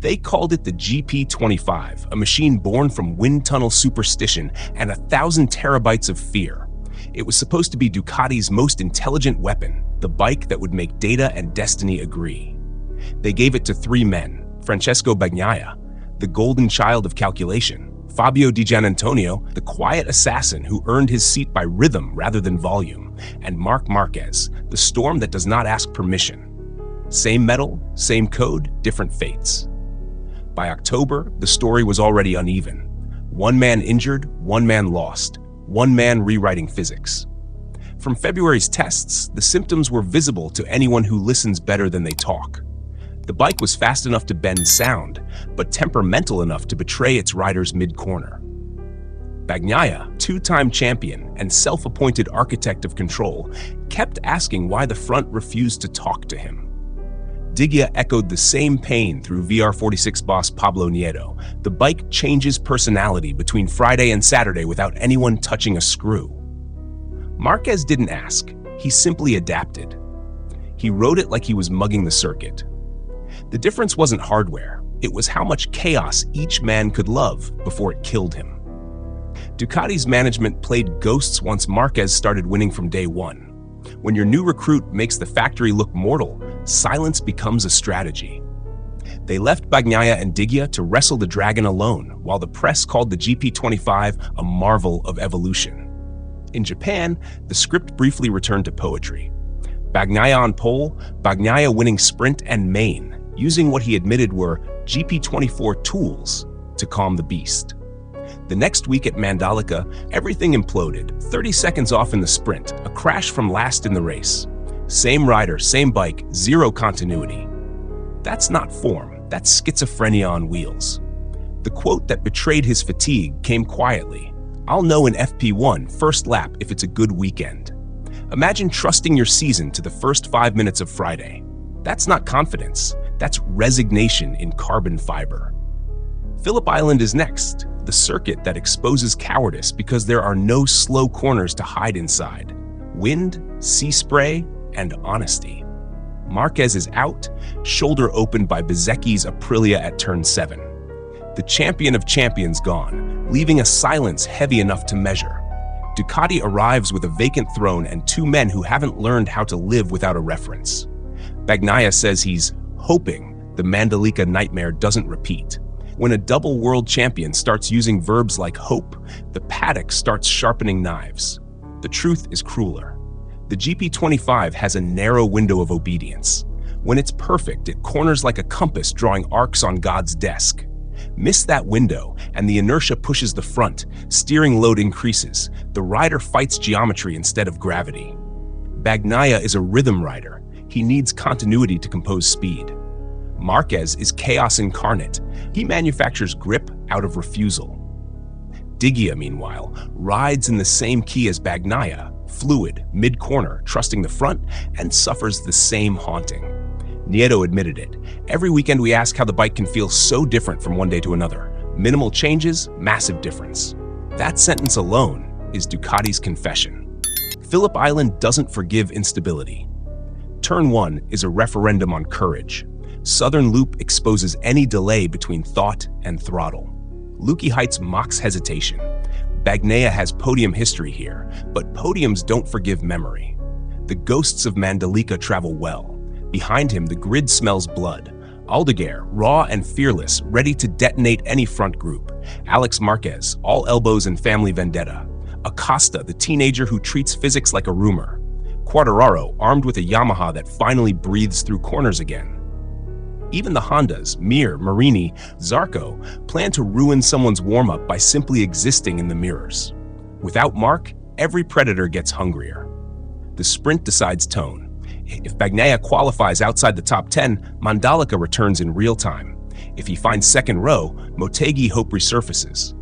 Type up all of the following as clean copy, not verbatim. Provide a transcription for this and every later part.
They called it the GP25, a machine born from wind tunnel superstition and 1,000 terabytes of fear. It was supposed to be Ducati's most intelligent weapon, the bike that would make data and destiny agree. They gave it to three men: Pecco Bagnaia, the golden child of calculation; Fabio Di Giannantonio, the quiet assassin who earned his seat by rhythm rather than volume; and Marc Márquez, the storm that does not ask permission. Same metal, same code, different fates. By October, the story was already uneven. One man injured, one man lost, one man rewriting physics. From February's tests, the symptoms were visible to anyone who listens better than they talk. The bike was fast enough to bend sound, but temperamental enough to betray its riders mid-corner. Bagnaia, two-time champion and self-appointed architect of control, kept asking why the front refused to talk to him. Digia echoed the same pain through VR46 boss Pablo Nieto. The bike changes personality between Friday and Saturday without anyone touching a screw. Márquez didn't ask, he simply adapted. He rode it like he was mugging the circuit. The difference wasn't hardware, it was how much chaos each man could love before it killed him. Ducati's management played ghosts once Márquez started winning from day one. When your new recruit makes the factory look mortal, silence becomes a strategy. They left Bagnaia and Digia to wrestle the dragon alone, while the press called the GP25 a marvel of evolution. In Japan, the script briefly returned to poetry. Bagnaia on pole, Bagnaia winning sprint and main, using what he admitted were GP24 tools to calm the beast. The next week at Mandalika, everything imploded, 30 seconds off in the sprint, a crash from last in the race. Same rider, same bike, zero continuity. That's not form, that's schizophrenia on wheels. The quote that betrayed his fatigue came quietly: "I'll know in FP1 first lap if it's a good weekend." Imagine trusting your season to the first 5 minutes of Friday. That's not confidence, that's resignation in carbon fiber. Phillip Island is next, the circuit that exposes cowardice because there are no slow corners to hide inside. Wind, sea spray, and honesty. Márquez is out, shoulder opened by Bezzecchi's Aprilia at turn 7. The champion of champions gone, leaving a silence heavy enough to measure. Ducati arrives with a vacant throne and two men who haven't learned how to live without a reference. Bagnaia says he's hoping the Mandalika nightmare doesn't repeat. When a double world champion starts using verbs like hope, the paddock starts sharpening knives. The truth is crueler. The GP25 has a narrow window of obedience. When it's perfect, it corners like a compass drawing arcs on God's desk. Miss that window, and the inertia pushes the front, steering load increases. The rider fights geometry instead of gravity. Bagnaia is a rhythm rider. He needs continuity to compose speed. Márquez is chaos incarnate. He manufactures grip out of refusal. Digia, meanwhile, rides in the same key as Bagnaia, fluid, mid-corner, trusting the front, and suffers the same haunting. Nieto admitted it. Every weekend we ask how the bike can feel so different from one day to another. Minimal changes, massive difference. That sentence alone is Ducati's confession. Phillip Island doesn't forgive instability. Turn 1 is a referendum on courage. Southern Loop exposes any delay between thought and throttle. Luki Heights mocks hesitation. Bagnaia has podium history here, but podiums don't forgive memory. The ghosts of Mandalika travel well. Behind him, the grid smells blood. Aldeguer, raw and fearless, ready to detonate any front group. Alex Márquez, all elbows and family vendetta. Acosta, the teenager who treats physics like a rumor. Quartararo, armed with a Yamaha that finally breathes through corners again. Even the Hondas, Mir, Marini, Zarco, plan to ruin someone's warm-up by simply existing in the mirrors. Without Marc, every predator gets hungrier. The sprint decides tone. If Bagnaia qualifies outside the top 10, Mandalika returns in real time. If he finds second row, Motegi hope resurfaces.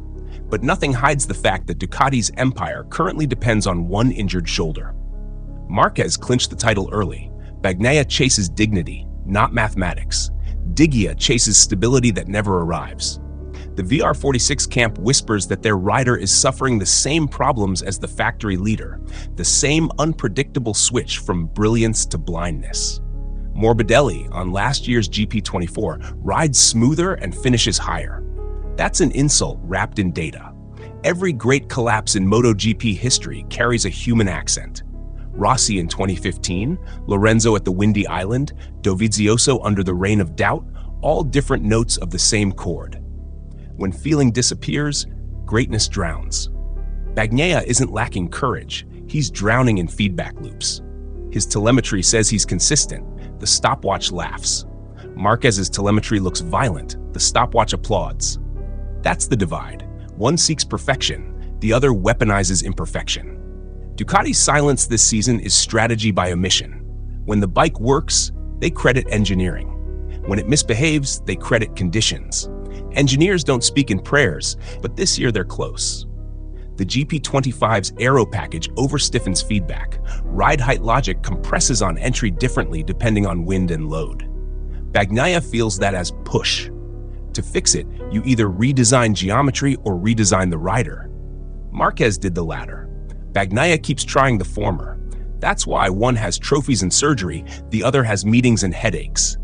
But nothing hides the fact that Ducati's empire currently depends on one injured shoulder. Márquez clinched the title early. Bagnaia chases dignity, not mathematics. Digia chases stability that never arrives. The VR46 camp whispers that their rider is suffering the same problems as the factory leader, the same unpredictable switch from brilliance to blindness. Morbidelli, on last year's GP24, rides smoother and finishes higher. That's an insult wrapped in data. Every great collapse in MotoGP history carries a human accent. Rossi in 2015, Lorenzo at the Windy Island, Dovizioso under the Rain of Doubt, all different notes of the same chord. When feeling disappears, greatness drowns. Bagnaia isn't lacking courage, he's drowning in feedback loops. His telemetry says he's consistent, the stopwatch laughs. Márquez's telemetry looks violent, the stopwatch applauds. That's the divide. One seeks perfection, the other weaponizes imperfection. Ducati's silence this season is strategy by omission. When the bike works, they credit engineering. When it misbehaves, they credit conditions. Engineers don't speak in prayers, but this year they're close. The GP25's aero package overstiffens feedback. Ride height logic compresses on entry differently depending on wind and load. Bagnaia feels that as push. To fix it, you either redesign geometry or redesign the rider. Márquez did the latter. Bagnaia keeps trying the former. That's why one has trophies and surgery, the other has meetings and headaches.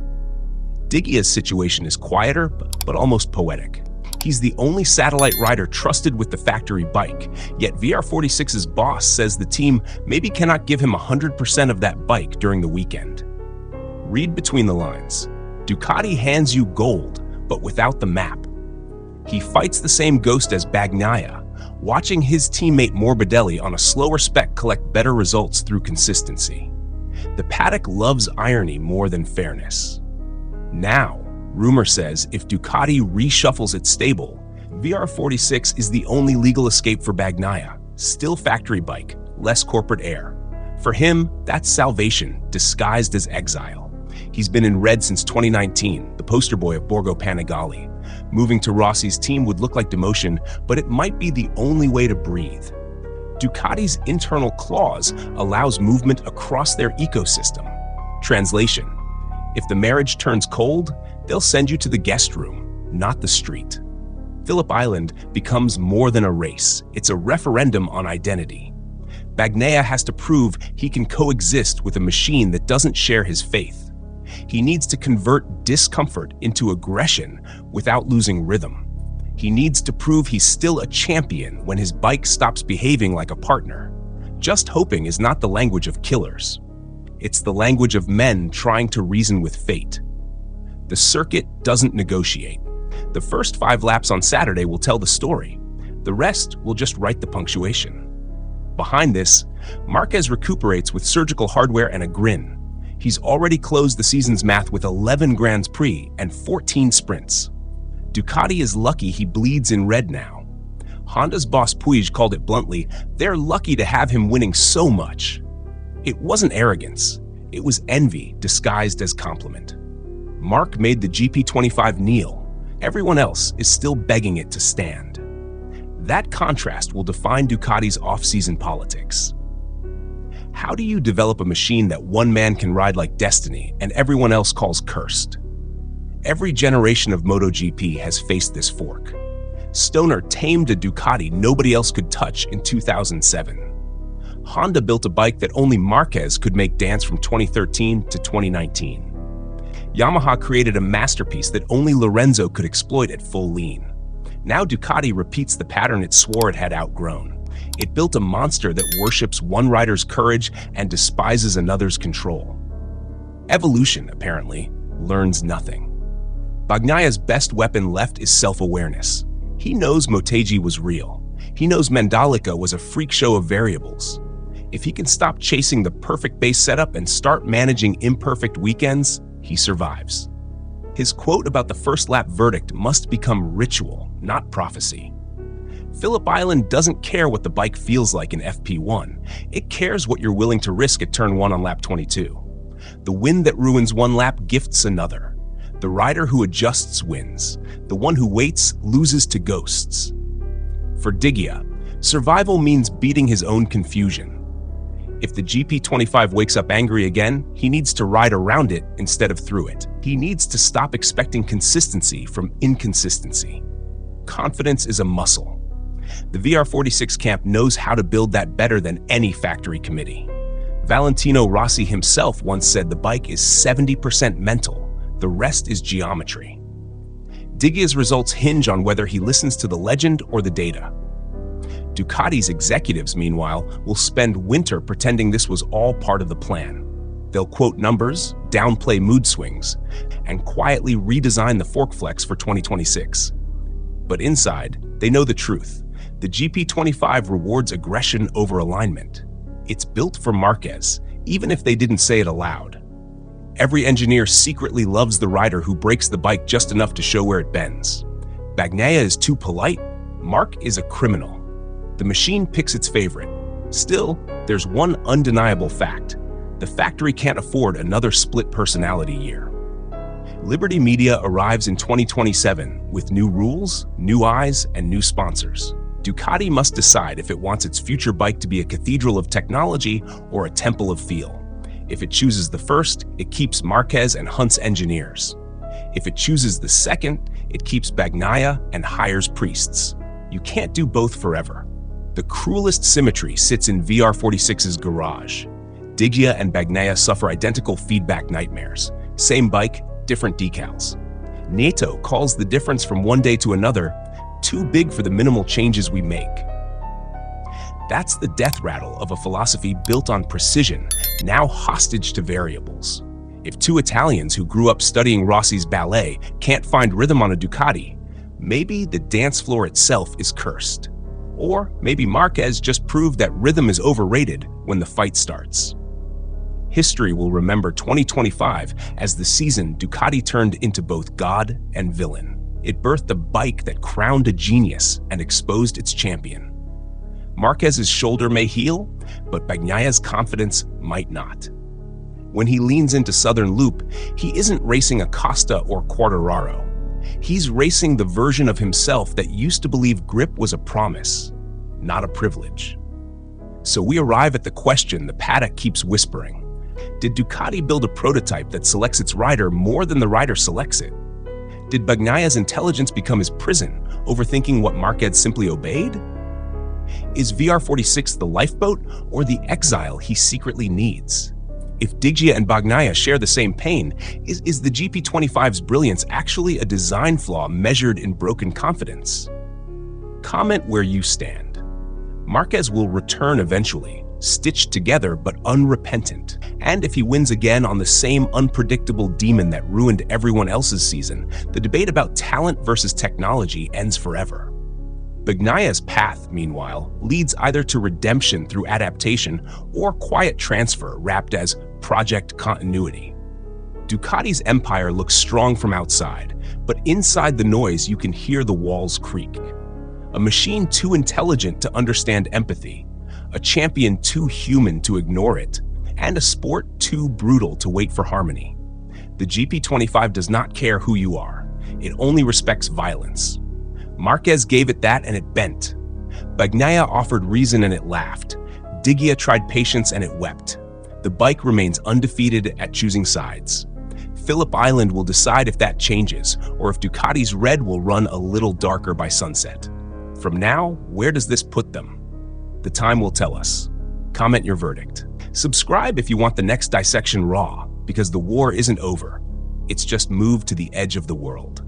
Digia's situation is quieter, but almost poetic. He's the only satellite rider trusted with the factory bike, yet VR46's boss says the team maybe cannot give him 100% of that bike during the weekend. Read between the lines. Ducati hands you gold, but without the map. He fights the same ghost as Bagnaia, watching his teammate Morbidelli on a slower spec collect better results through consistency. The paddock loves irony more than fairness. Now, rumor says if Ducati reshuffles its stable, VR46 is the only legal escape for Bagnaia. Still factory bike, less corporate air. For him, that's salvation, disguised as exile. He's been in red since 2019, the poster boy of Borgo Panigale. Moving to Rossi's team would look like demotion, but it might be the only way to breathe. Ducati's internal clause allows movement across their ecosystem. Translation: if the marriage turns cold, they'll send you to the guest room, not the street. Phillip Island becomes more than a race. It's a referendum on identity. Bagnaia has to prove he can coexist with a machine that doesn't share his faith. He needs to convert discomfort into aggression without losing rhythm. He needs to prove he's still a champion when his bike stops behaving like a partner. Just hoping is not the language of killers. It's the language of men trying to reason with fate. The circuit doesn't negotiate. The first 5 laps on Saturday will tell the story. The rest will just write the punctuation. Behind this, Márquez recuperates with surgical hardware and a grin. He's already closed the season's math with 11 Grands Prix and 14 sprints. Ducati is lucky he bleeds in red now. Honda's boss Puig called it bluntly, they're lucky to have him winning so much. It wasn't arrogance, it was envy disguised as compliment. Marc made the GP25 kneel. Everyone else is still begging it to stand. That contrast will define Ducati's off-season politics. How do you develop a machine that one man can ride like destiny and everyone else calls cursed? Every generation of MotoGP has faced this fork. Stoner tamed a Ducati nobody else could touch in 2007. Honda built a bike that only Márquez could make dance from 2013 to 2019. Yamaha created a masterpiece that only Lorenzo could exploit at full lean. Now Ducati repeats the pattern it swore it had outgrown. It built a monster that worships one rider's courage and despises another's control. Evolution, apparently, learns nothing. Bagnaia's best weapon left is self-awareness. He knows Motegi was real. He knows Mandalika was a freak show of variables. If he can stop chasing the perfect base setup and start managing imperfect weekends, he survives. His quote about the first lap verdict must become ritual, not prophecy. Phillip Island doesn't care what the bike feels like in FP1. It cares what you're willing to risk at turn 1 on lap 22. The wind that ruins one lap gifts another. The rider who adjusts wins. The one who waits loses to ghosts. For Digia, survival means beating his own confusion. If the GP25 wakes up angry again, he needs to ride around it instead of through it. He needs to stop expecting consistency from inconsistency. Confidence is a muscle. The VR46 camp knows how to build that better than any factory committee. Valentino Rossi himself once said the bike is 70% mental, the rest is geometry. Diggia's results hinge on whether he listens to the legend or the data. Ducati's executives, meanwhile, will spend winter pretending this was all part of the plan. They'll quote numbers, downplay mood swings, and quietly redesign the fork flex for 2026. But inside, they know the truth. The GP25 rewards aggression over alignment. It's built for Márquez, even if they didn't say it aloud. Every engineer secretly loves the rider who breaks the bike just enough to show where it bends. Bagnaia is too polite. Marc is a criminal. The machine picks its favorite. Still, there's one undeniable fact. The factory can't afford another split personality year. Liberty Media arrives in 2027 with new rules, new eyes, and new sponsors. Ducati must decide if it wants its future bike to be a cathedral of technology or a temple of feel. If it chooses the first, it keeps Márquez and hunts engineers. If it chooses the second, it keeps Bagnaia and hires priests. You can't do both forever. The cruelest symmetry sits in VR46's garage. Diggia and Bagnaia suffer identical feedback nightmares. Same bike, different decals. Nieto calls the difference from one day to another too big for the minimal changes we make. That's the death rattle of a philosophy built on precision, now hostage to variables. If two Italians who grew up studying Rossi's ballet can't find rhythm on a Ducati, maybe the dance floor itself is cursed. Or maybe Márquez just proved that rhythm is overrated when the fight starts. History will remember 2025 as the season Ducati turned into both god and villain. It birthed a bike that crowned a genius and exposed its champion. Márquez's shoulder may heal, but Bagnaia's confidence might not. When he leans into Southern Loop, he isn't racing a Costa or Quartararo. He's racing the version of himself that used to believe grip was a promise, not a privilege. So we arrive at the question the paddock keeps whispering. Did Ducati build a prototype that selects its rider more than the rider selects it? Did Bagnaia's intelligence become his prison, overthinking what Márquez simply obeyed? Is VR46 the lifeboat or the exile he secretly needs? If Diggia and Bagnaia share the same pain, is the GP25's brilliance actually a design flaw measured in broken confidence? Comment where you stand. Márquez will return eventually, stitched together but unrepentant. And if he wins again on the same unpredictable demon that ruined everyone else's season, the debate about talent versus technology ends forever. Bagnaia's path, meanwhile, leads either to redemption through adaptation or quiet transfer wrapped as project continuity. Ducati's empire looks strong from outside, but inside the noise you can hear the walls creak. A machine too intelligent to understand empathy, a champion too human to ignore it, and a sport too brutal to wait for harmony. The GP25 does not care who you are. It only respects violence. Márquez gave it that and it bent. Bagnaia offered reason and it laughed. Diggia tried patience and it wept. The bike remains undefeated at choosing sides. Phillip Island will decide if that changes, or if Ducati's red will run a little darker by sunset. From now, where does this put them? The time will tell us. Comment your verdict. Subscribe if you want the next dissection raw, because the war isn't over. It's just moved to the edge of the world.